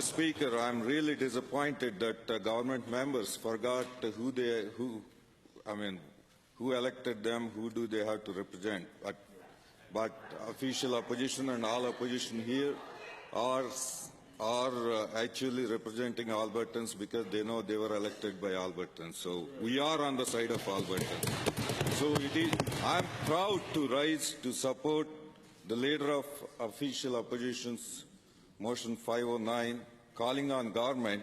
Speaker, I'm really disappointed that government members forgot who elected them, who do they have to represent. But official opposition and all opposition here are actually representing Albertans because they know they were elected by Albertans. So we are on the side of Albertans. So I'm proud to rise to support the leader of official opposition's motion 509, calling on government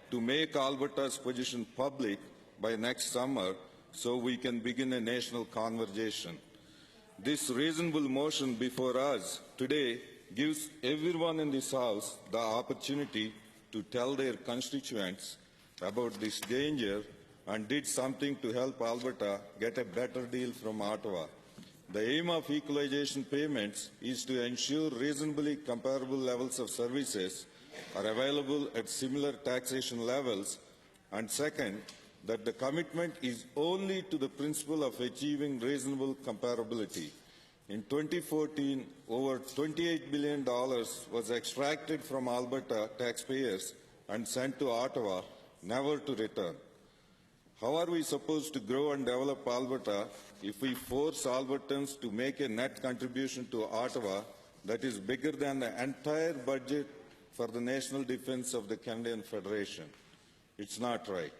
to make Alberta's position public by next summer so we can begin a national conversation. This reasonable motion before us today gives everyone in this House the opportunity to tell their constituents about this danger and did something to help Alberta get a better deal from Ottawa. The aim of equalization payments is to ensure reasonably comparable levels of services are available at similar taxation levels, and second, that the commitment is only to the principle of achieving reasonable comparability. In 2014, over $28 billion was extracted from Alberta taxpayers and sent to Ottawa, never to return. How are we supposed to grow and develop Alberta if we force Albertans to make a net contribution to Ottawa that is bigger than the entire budget for the national defence of the Canadian Federation? It's not right.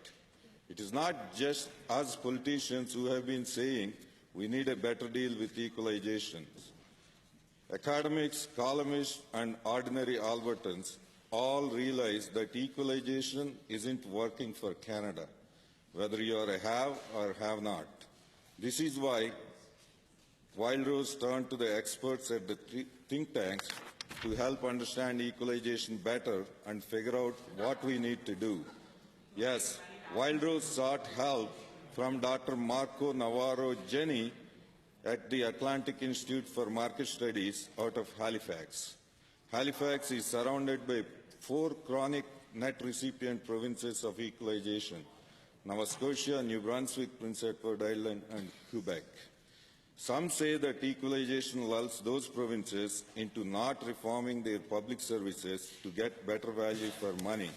It is not just us politicians who have been saying we need a better deal with equalization. Academics, columnists, and ordinary Albertans all realize that equalization isn't working for Canada, whether you are a have or have not. This is why Wildrose turned to the experts at the think tanks to help understand equalization better and figure out what we need to do. Yes, Wildrose sought help from Dr. Marco Navarro Jenny at the Atlantic Institute for Market Studies out of Halifax. Halifax is surrounded by 4 chronic net recipient provinces of equalization: Nova Scotia, New Brunswick, Prince Edward Island, and Quebec. Some say that equalization lulls those provinces into not reforming their public services to get better value for money.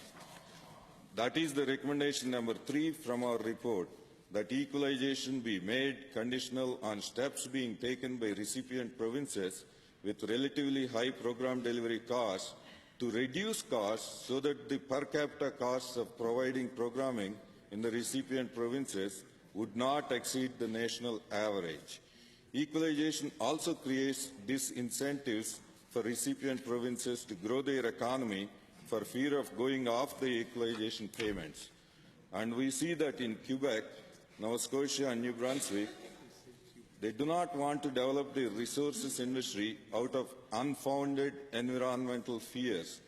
That is the recommendation number 3 from our report, that equalization be made conditional on steps being taken by recipient provinces with relatively high program delivery costs to reduce costs so that the per capita costs of providing programming in the recipient provinces would not exceed the national average. Equalization also creates disincentives for recipient provinces to grow their economy for fear of going off the equalization payments. And we see that in Quebec, Nova Scotia, and New Brunswick, they do not want to develop their resources industry out of unfounded environmental fears,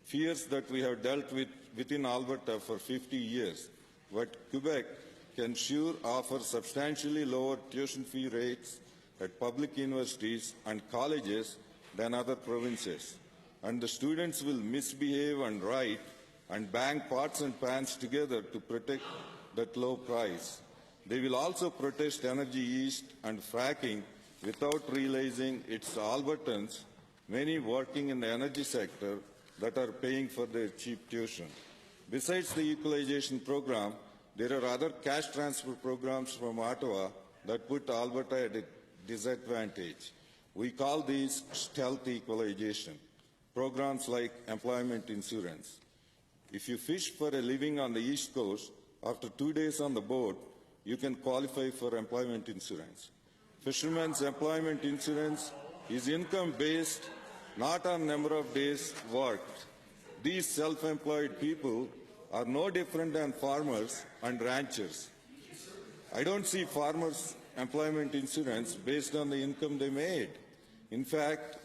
fears that we have dealt with within Alberta for 50 years. But Quebec can sure offer substantially lower tuition fee rates at public universities and colleges than other provinces. And the students will misbehave and write and bang pots and pans together to protect that low price. They will also protest Energy East and fracking without realizing it's Albertans, many working in the energy sector, that are paying for their cheap tuition. Besides the equalization program, there are other cash transfer programs from Ottawa that put Alberta at a disadvantage. We call these stealth equalization. Programs like employment insurance. If you fish for a living on the East Coast, after 2 days on the boat, you can qualify for employment insurance. Fishermen's employment insurance is income-based, not on number of days worked. These self-employed people are no different than farmers and ranchers. I don't see farmers' employment insurance based on the income they made. In fact,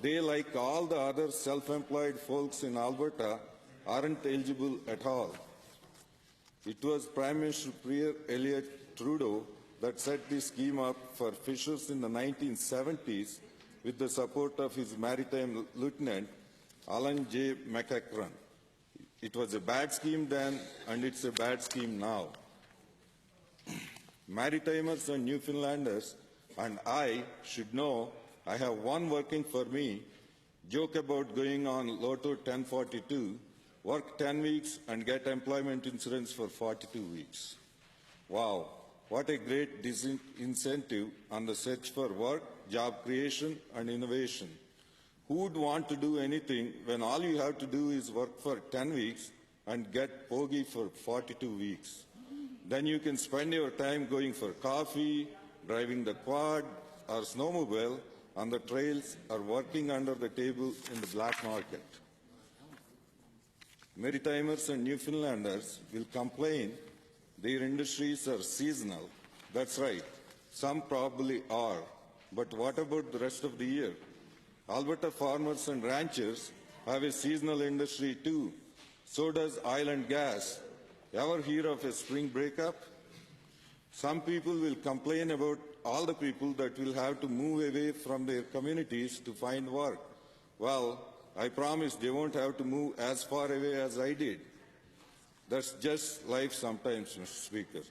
they, like all the other self-employed folks in Alberta, aren't eligible at all. It was Prime Minister Pierre Elliott Trudeau that set this scheme up for fishers in the 1970s with the support of his maritime lieutenant, Alan J. McEachran. It was a bad scheme then, and it's a bad scheme now. Maritimers and Newfoundlanders and I should know I have one working for me, joke about going on Lotto 1042, work 10 weeks and get employment insurance for 42 weeks. Wow, what a great disincentive on the search for work, job creation and innovation. Who would want to do anything when all you have to do is work for 10 weeks and get POGI for 42 weeks? Then you can spend your time going for coffee, driving the quad or snowmobile on the trails or working under the table in the black market. Maritimers and Newfoundlanders will complain their industries are seasonal. That's right, some probably are. But what about the rest of the year? Alberta farmers and ranchers have a seasonal industry too. So does oil and gas. Ever hear of a spring breakup? Some people will complain about all the people that will have to move away from their communities to find work. Well, I promise they won't have to move as far away as I did. That's just life sometimes, Mr. Speaker,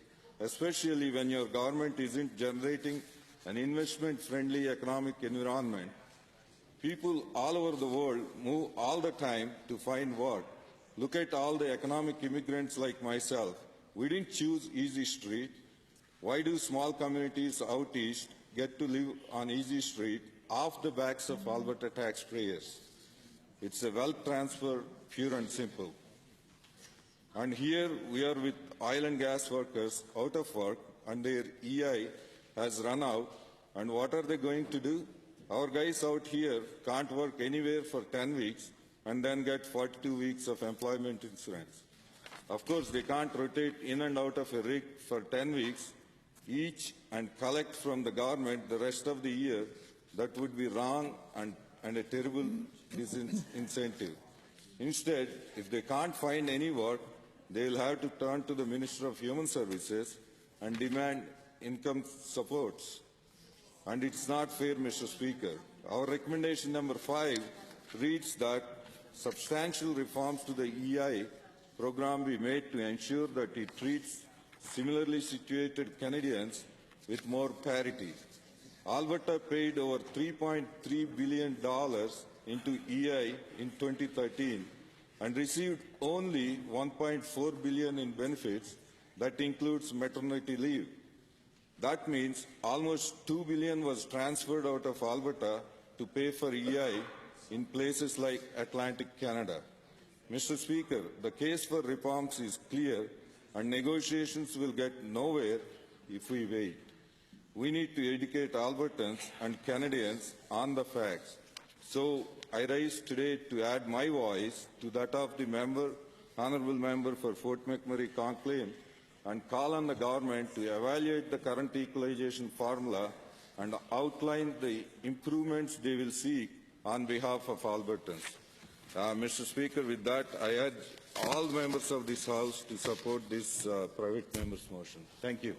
especially when your government isn't generating an investment-friendly economic environment. People all over the world move all the time to find work. Look at all the economic immigrants like myself. We didn't choose Easy Street. Why do small communities out east get to live on Easy Street off the backs of Alberta taxpayers? It's a wealth transfer, pure and simple. And here we are with oil and gas workers out of work and their EI has run out. And what are they going to do? Our guys out here can't work anywhere for 10 weeks and then get 42 weeks of employment insurance. Of course, they can't rotate in and out of a rig for 10 weeks each and collect from the government the rest of the year. That would be wrong and a terrible disincentive. Instead, if they can't find any work, they will have to turn to the Minister of Human Services and demand income supports. And it's not fair, Mr. Speaker. Our recommendation number 5 reads that substantial reforms to the EI program be made to ensure that it treats similarly situated Canadians with more parity. Alberta paid over $3.3 billion into EI in 2013 and received only $1.4 billion in benefits. That includes maternity leave. That means almost $2 billion was transferred out of Alberta to pay for EI in places like Atlantic Canada. Mr. Speaker, the case for reforms is clear and negotiations will get nowhere if we wait. We need to educate Albertans and Canadians on the facts. So I rise today to add my voice to that of the Honourable Member for Fort McMurray Conclaim and call on the government to evaluate the current equalization formula and outline the improvements they will seek on behalf of Albertans. Mr. Speaker, with that, I urge all members of this House to support this private member's motion. Thank you.